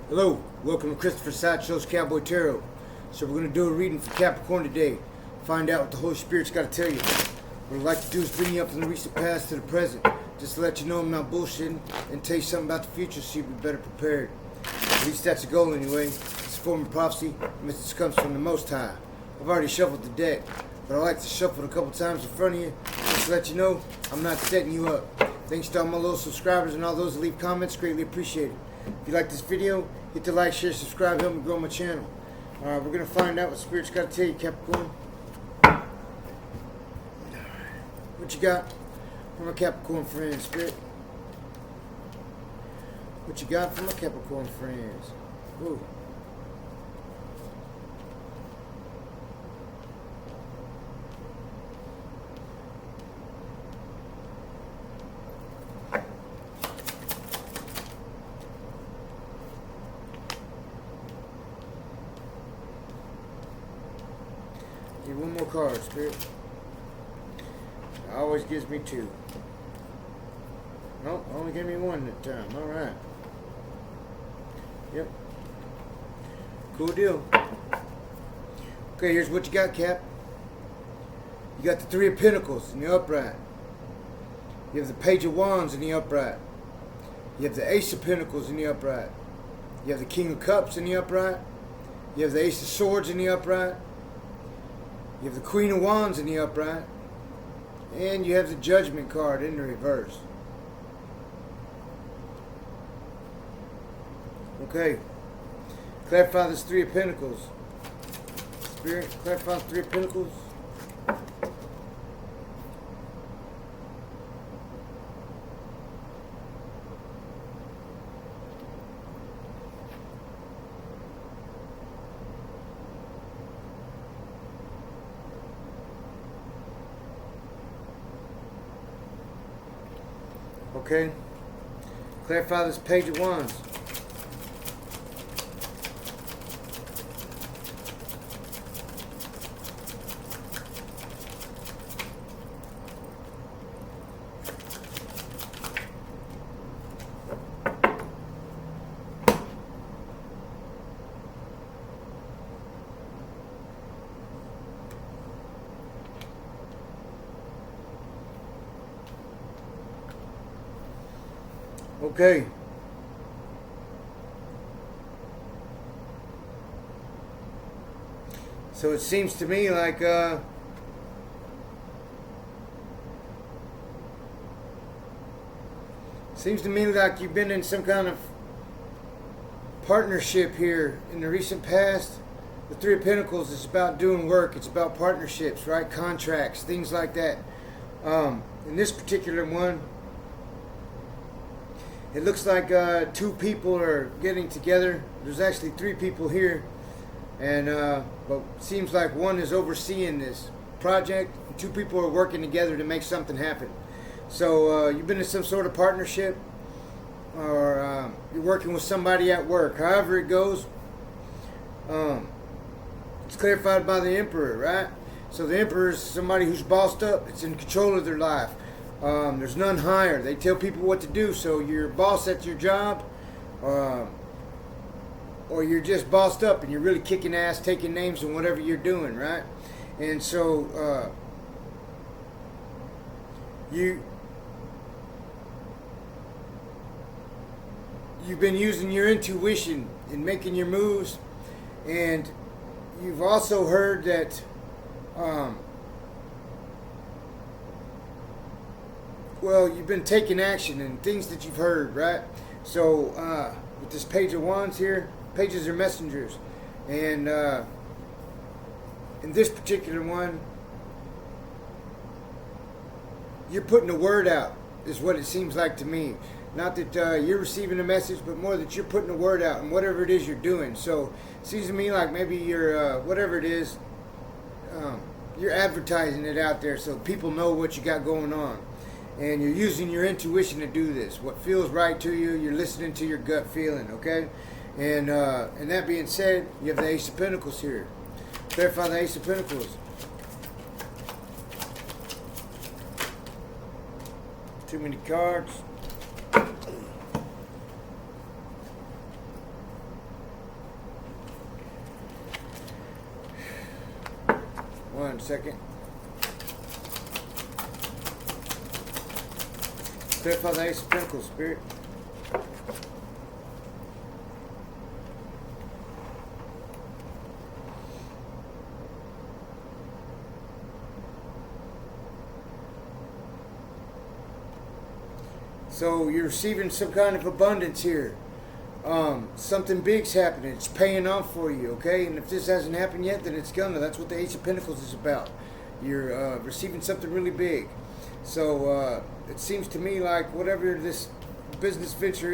Hello, welcome to Christopher Sideshow's Cowboy Tarot. So we're going to do a reading for Capricorn today. Find out what the Holy Spirit's got to tell you. What I'd like to do is bring you up from the recent past to the present. Just to let you know I'm not bullshitting and tell you something about the future so you'll be better prepared. At least that's the goal anyway. It's a form of prophecy. The message comes from the Most High. I've already shuffled the deck, but I like to shuffle it a couple times in front of you just to let you know I'm not setting you up. Thanks to all my little subscribers and all those that leave comments. Greatly appreciated. If you like this video, hit the like, share, subscribe, help me grow my channel. We're going to find out what Spirit's got to tell you, Capricorn. What you got from my Capricorn friends, Spirit? What you got from my Capricorn friends? Ooh. Give one more card, Spirit. It always gives me two. Nope, only gave me one that time. Alright. Yep. Cool deal. Okay, here's what you got, Cap. You got the Three of Pentacles in the upright. You have the Page of Wands in the upright. You have the Ace of Pentacles in the upright. You have the King of Cups in the upright. You have the Ace of Swords in the upright. You have the Queen of Wands in the upright. And you have the Judgment card in the reverse. Okay. Clarify this Three of Pentacles. Spirit, clarify the Three of Pentacles. Okay. Clarify this Page of Wands. Okay. So it seems to me like you've been in some kind of partnership here in the recent past. The Three of Pentacles is about doing work. It's about partnerships, right? Contracts, things like that. In this particular one, it looks like two people are getting together. There's actually three people here, and but it seems like one is overseeing this project. And two people are working together to make something happen. So you've been in some sort of partnership, or you're working with somebody at work. However it goes, it's clarified by the Emperor, right? So the Emperor is somebody who's bossed up. It's in control of their life. There's none higher. They tell people what to do. So you're a boss at your job, or you're just bossed up and you're really kicking ass, taking names and whatever you're doing, right? And so you've been using your intuition in making your moves, and you've also heard that well, you've been taking action and things that you've heard, right? So with this Page of Wands here, pages are messengers, and in this particular one, you're putting a word out, is what it seems like to me. Not that you're receiving a message, but more that you're putting a word out in whatever it is you're doing. So it seems to me like maybe you're whatever it is, you're advertising it out there so people know what you got going on. And you're using your intuition to do this. What feels right to you, you're listening to your gut feeling, okay? And that being said, you have the Ace of Pentacles here. Clarify the Ace of Pentacles. Too many cards. 1 second. Clarify the Ace of Pentacles, Spirit. So you're receiving some kind of abundance here. Something big's happening. It's paying off for you, okay? And if this hasn't happened yet, then it's gonna. That's what the Ace of Pentacles is about. You're receiving something really big. So it seems to me like whatever this business venture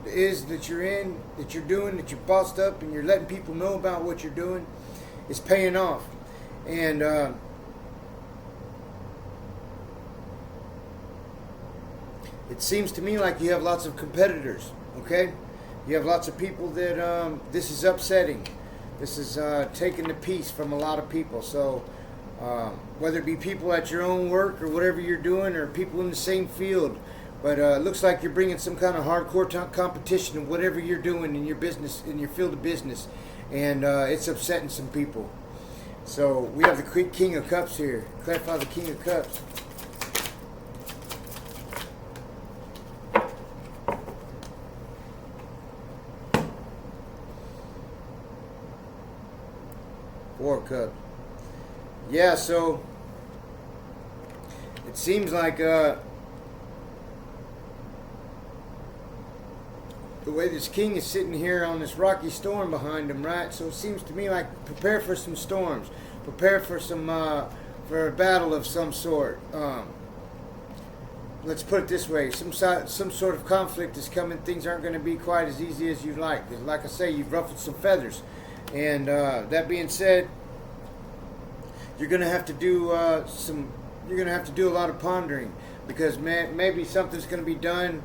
is that you're doing, that you're bossed up and you're letting people know about what you're doing, is paying off. And it seems to me like you have lots of competitors, okay? You have lots of people that this is upsetting. This is taking the peace from a lot of people. So whether it be people at your own work or whatever you're doing, or people in the same field, but it looks like you're bringing some kind of hardcore competition in whatever you're doing in your business, in your field of business, and it's upsetting some people. So we have the King of Cups here. Clarify the King of Cups. Four of Cups. Yeah, so it seems like the way this king is sitting here on this rocky storm behind him, right? So it seems to me like prepare for some storms, prepare for some for a battle of some sort. Let's put it this way: some sort of conflict is coming. Things aren't going to be quite as easy as you'd like. Like I say, you've ruffled some feathers. And that being said, you're going to have to do You're going to have to do a lot of pondering, because maybe something's going to be done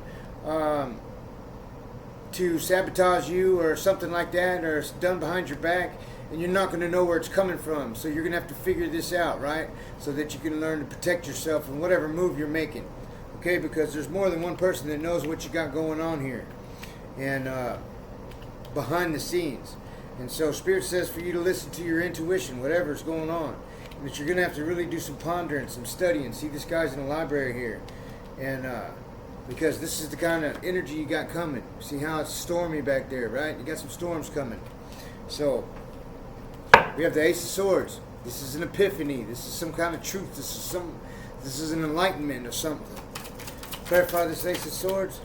to sabotage you or something like that, or it's done behind your back, and you're not going to know where it's coming from. So you're going to have to figure this out, right? So that you can learn to protect yourself in whatever move you're making. Okay, because there's more than one person that knows what you got going on here, and behind the scenes. And so Spirit says for you to listen to your intuition, whatever's going on. And that you're going to have to really do some pondering, some studying. See, this guy's in the library here. And because this is the kind of energy you got coming. See how it's stormy back there, right? You got some storms coming. So we have the Ace of Swords. This is an epiphany. This is some kind of truth. This is an enlightenment of something. Clarify this Ace of Swords.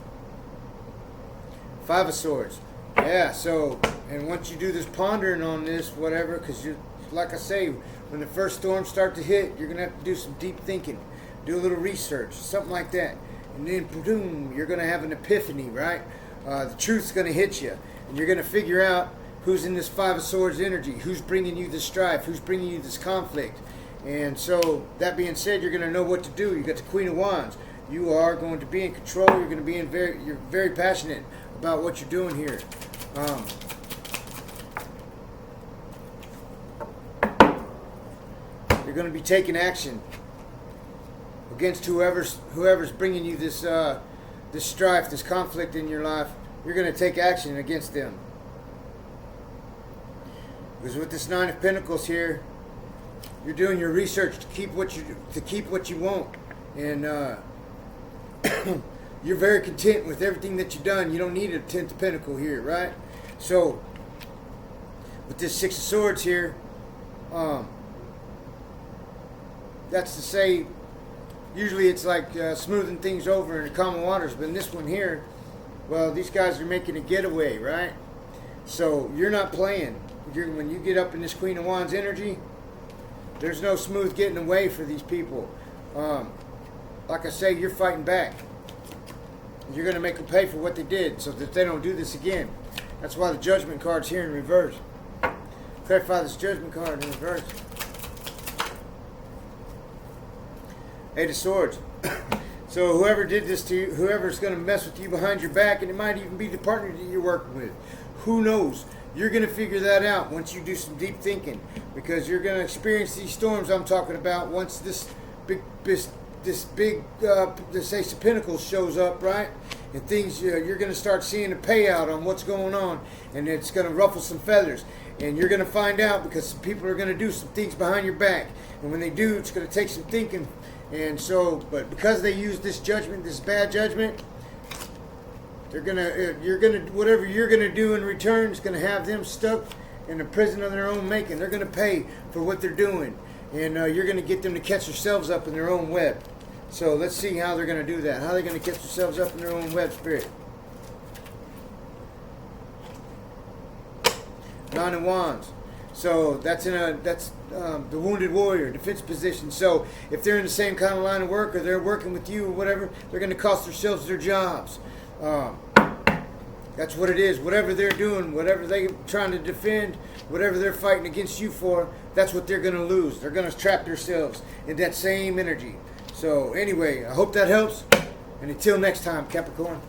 Five of Swords. Yeah, so, and once you do this pondering on this, whatever, because you, like I say, when the first storms start to hit, you're going to have to do some deep thinking, do a little research, something like that. And then, boom, you're going to have an epiphany, right? The truth's going to hit you, and you're going to figure out who's in this Five of Swords energy, who's bringing you this strife, who's bringing you this conflict. And so, that being said, you're going to know what to do. You got the Queen of Wands. You are going to be in control. You're going to be you're very passionate about what you're doing here. You're going to be taking action against whoever's bringing you this this strife, this conflict in your life. You're going to take action against them. Because with this Nine of Pentacles here, you're doing your research to keep what you want, and you're very content with everything that you've done. You don't need a 10th of Pentacle here, right? So with this Six of Swords here, that's to say, usually it's like smoothing things over in the common waters, but in this one here, well, these guys are making a getaway, right? So you're not playing. When you get up in this Queen of Wands energy, there's no smooth getting away for these people. Like I say, you're fighting back. You're going to make them pay for what they did so that they don't do this again. That's why the Judgment card's here in reverse. Clarify this Judgment card in reverse. Eight of Swords. So whoever did this to you, whoever's going to mess with you behind your back, and it might even be the partner that you're working with. Who knows? You're going to figure that out once you do some deep thinking, because you're going to experience these storms I'm talking about once this Ace of Pentacles shows up, right? and things. You're going to start seeing a payout on what's going on, and it's going to ruffle some feathers. And you're going to find out because some people are going to do some things behind your back, and when they do, it's going to take some thinking. And so, but because they use this judgment, this bad judgment, whatever you're gonna do in return is gonna have them stuck in a prison of their own making. They're gonna pay for what they're doing, and you're gonna get them to catch themselves up in their own web. So let's see how they're gonna do that. How they're gonna catch themselves up in their own web, Spirit. Nine of Wands. So that's the wounded warrior defense position. So if they're in the same kind of line of work, or they're working with you or whatever, they're going to cost themselves their jobs. That's what it is. Whatever they're doing, whatever they're trying to defend, whatever they're fighting against you for, that's what they're going to lose. They're going to trap themselves in that same energy. So anyway, I hope that helps. And until next time, Capricorn.